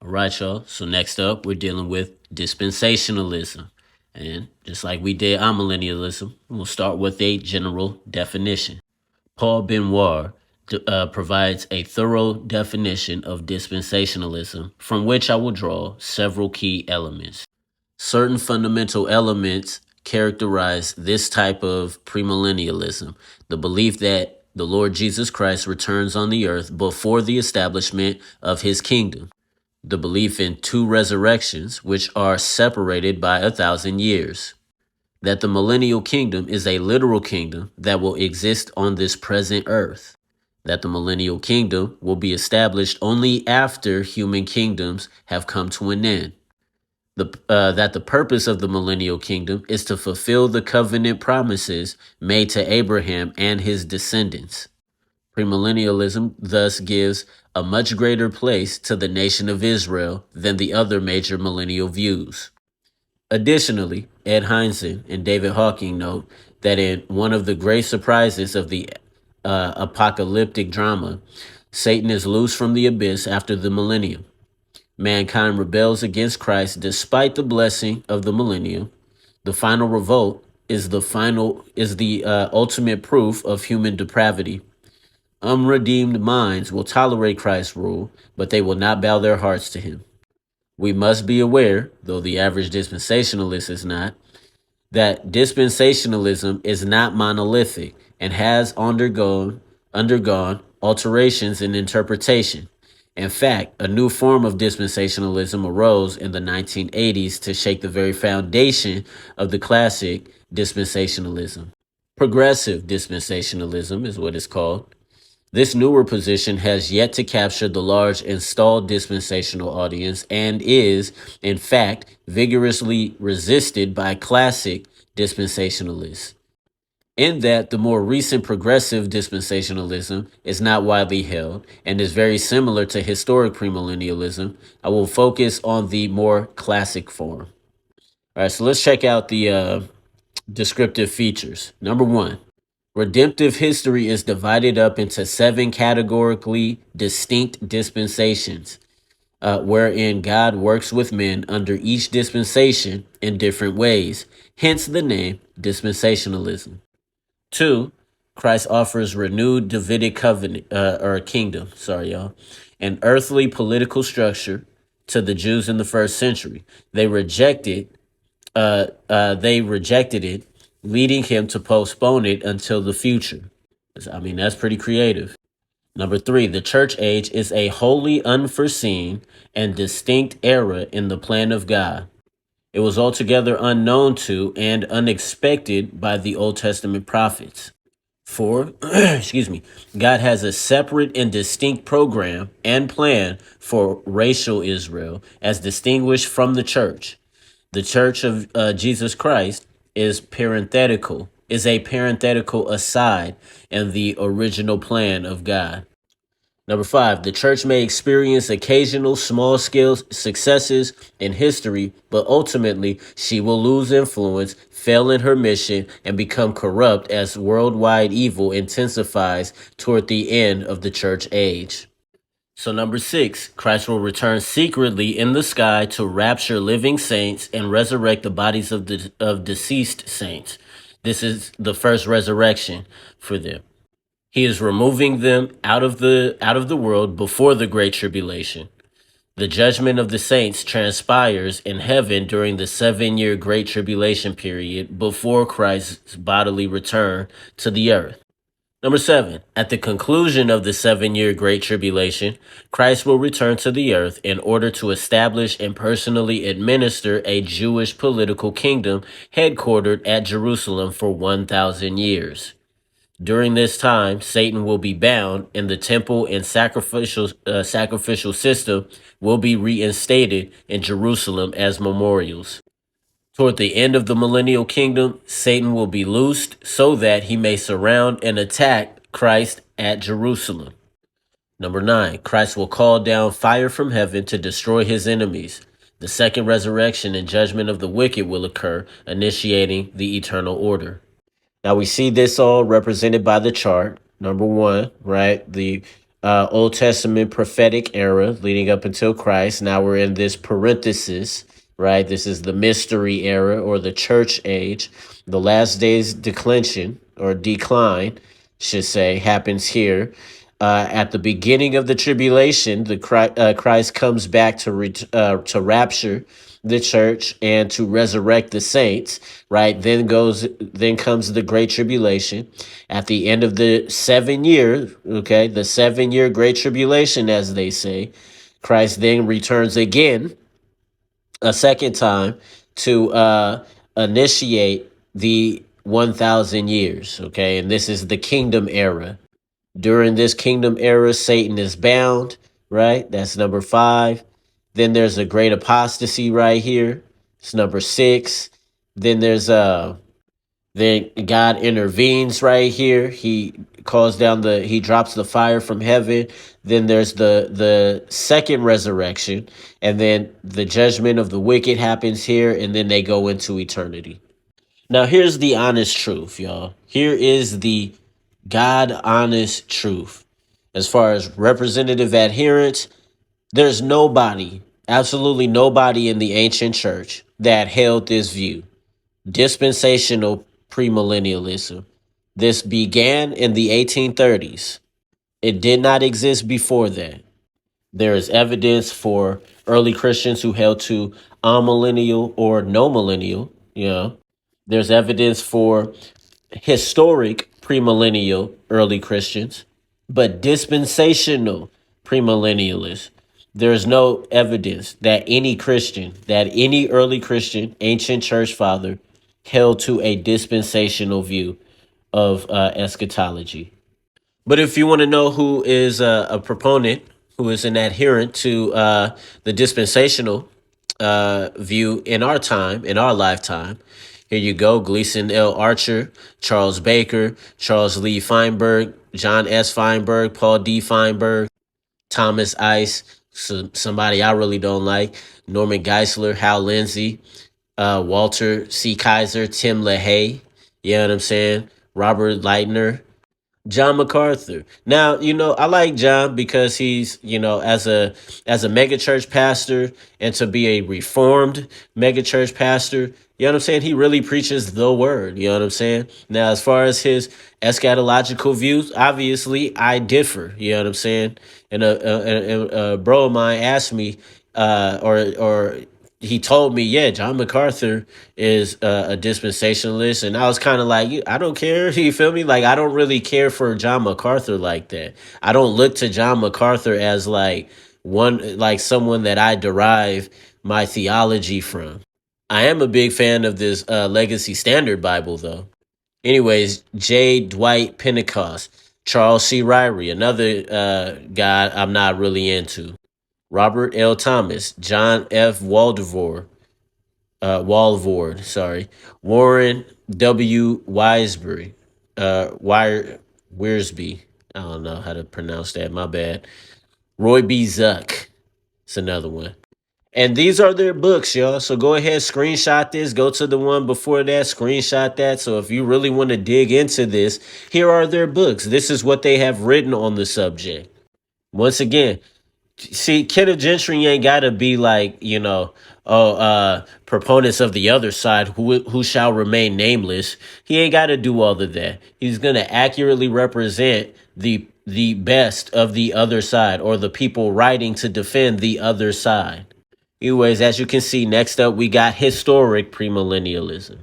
All right, y'all. So next up, we're dealing with dispensationalism. And just like we did amillennialism, we'll start with a general definition. Paul Benoit provides a thorough definition of dispensationalism, from which I will draw several key elements. Certain fundamental elements characterize this type of premillennialism, the belief that the Lord Jesus Christ returns on the earth before the establishment of his kingdom, the belief in two resurrections, which are separated by 1,000 years, that the millennial kingdom is a literal kingdom that will exist on this present earth, that the millennial kingdom will be established only after human kingdoms have come to an end, that the purpose of the millennial kingdom is to fulfill the covenant promises made to Abraham and his descendants. Premillennialism thus gives a much greater place to the nation of Israel than the other major millennial views. Additionally, Ed Heinzen and David Hawking note that in one of the great surprises of the apocalyptic drama, Satan is loose from the abyss after the millennium. Mankind rebels against Christ despite the blessing of the millennium. The final revolt is the ultimate proof of human depravity. Unredeemed minds will tolerate Christ's rule, but they will not bow their hearts to him. We must be aware, though the average dispensationalist is not, that dispensationalism is not monolithic and has undergone alterations in interpretation. In fact, a new form of dispensationalism arose in the 1980s to shake the very foundation of the classic dispensationalism. Progressive dispensationalism is what it's called. This newer position has yet to capture the large installed dispensational audience and is, in fact, vigorously resisted by classic dispensationalists. In that the more recent progressive dispensationalism is not widely held and is very similar to historic premillennialism, I will focus on the more classic form. All right, so let's check out the descriptive features. Number one, redemptive history is divided up into 7 categorically distinct dispensations, wherein God works with men under each dispensation in different ways, hence the name dispensationalism. 2, Christ offers renewed Davidic covenant or kingdom, an earthly political structure to the Jews in the first century. They rejected it, leading him to postpone it until the future. I mean, that's pretty creative. Number 3, the church age is a wholly unforeseen and distinct era in the plan of God. It was altogether unknown to and unexpected by the Old Testament prophets. 4, God has a separate and distinct program and plan for racial Israel as distinguished from the church. The church of Jesus Christ is a parenthetical aside in the original plan of God. Number 5, the church may experience occasional small-scale successes in history, but ultimately she will lose influence, fail in her mission, and become corrupt as worldwide evil intensifies toward the end of the church age. So number 6, Christ will return secretly in the sky to rapture living saints and resurrect the bodies of deceased saints. This is the first resurrection for them. He is removing them out of the world before the great tribulation. The judgment of the saints transpires in heaven during the 7-year great tribulation period before Christ's bodily return to the earth. Number 7, at the conclusion of the 7-year great tribulation, Christ will return to the earth in order to establish and personally administer a Jewish political kingdom headquartered at Jerusalem for 1,000 years. During this time, Satan will be bound, and the temple and sacrificial system will be reinstated in Jerusalem as memorials. Toward the end of the millennial kingdom, Satan will be loosed so that he may surround and attack Christ at Jerusalem. Number 9, Christ will call down fire from heaven to destroy his enemies. The second resurrection and judgment of the wicked will occur, initiating the eternal order. Now we see this all represented by the chart. Number 1, right? The Old Testament prophetic era leading up until Christ. Now we're in this parenthesis, right? This is the mystery era or the church age. The last days declension or decline, should say, happens here. At the beginning of the tribulation, Christ comes back to rapture the church and to resurrect the saints. Right, then comes the great tribulation. At the end of the 7 year, okay, the 7 year great tribulation, as they say, Christ then returns again a second time to initiate the 1,000 years. Okay, and this is the kingdom era. During this kingdom era, Satan is bound, right? That's number 5. Then there's a great apostasy right here. It's number 6. Then there's then God intervenes right here. He drops the fire from heaven. Then there's the second resurrection, and then the judgment of the wicked happens here, and then they go into eternity. Now here's the honest truth, y'all. Here is the God honest truth. As far as representative adherence, there's nobody, absolutely nobody in the ancient church that held this view. Dispensational premillennialism. This began in the 1830s. It did not exist before that. There is evidence for early Christians who held to amillennial or no millennial. There's evidence for historic premillennial early Christians, but dispensational premillennialists. There's no evidence that any early Christian, ancient church father held to a dispensational view of eschatology. But if you want to know who is a proponent, who is an adherent to the dispensational view in our time, in our lifetime, here you go. Gleason L. Archer, Charles Baker, Charles Lee Feinberg, John S. Feinberg, Paul D. Feinberg, Thomas Ice, somebody I really don't like, Norman Geisler, Hal Lindsey, Walter C. Kaiser, Tim LaHaye, you know what I'm saying? Robert Leitner, John MacArthur. Now, I like John because he's, as a megachurch pastor and to be a reformed megachurch pastor, you know what I'm saying? He really preaches the word. You know what I'm saying? Now, as far as his eschatological views, obviously I differ. You know what I'm saying? And a bro of mine asked me, or he told me, yeah, John MacArthur is a dispensationalist. And I was kind of like, I don't care. You feel me? Like, I don't really care for John MacArthur like that. I don't look to John MacArthur as like someone that I derive my theology from. I am a big fan of this Legacy Standard Bible, though. Anyways, J. Dwight Pentecost, Charles C. Ryrie, another guy I'm not really into. Robert L. Thomas, John F. Walvord, sorry, Warren W. Wisebury, Wiersbe. I don't know how to pronounce that. My bad. Roy B. Zuck. It's another one. And these are their books, y'all. So go ahead, screenshot this. Go to the one before that, screenshot that. So if you really want to dig into this, here are their books. This is what they have written on the subject. Once again, see, Kenneth Gentry ain't got to be like, proponents of the other side who shall remain nameless. He ain't got to do all of that. He's going to accurately represent the best of the other side, or the people writing to defend the other side. Anyways, as you can see, next up we got historic premillennialism.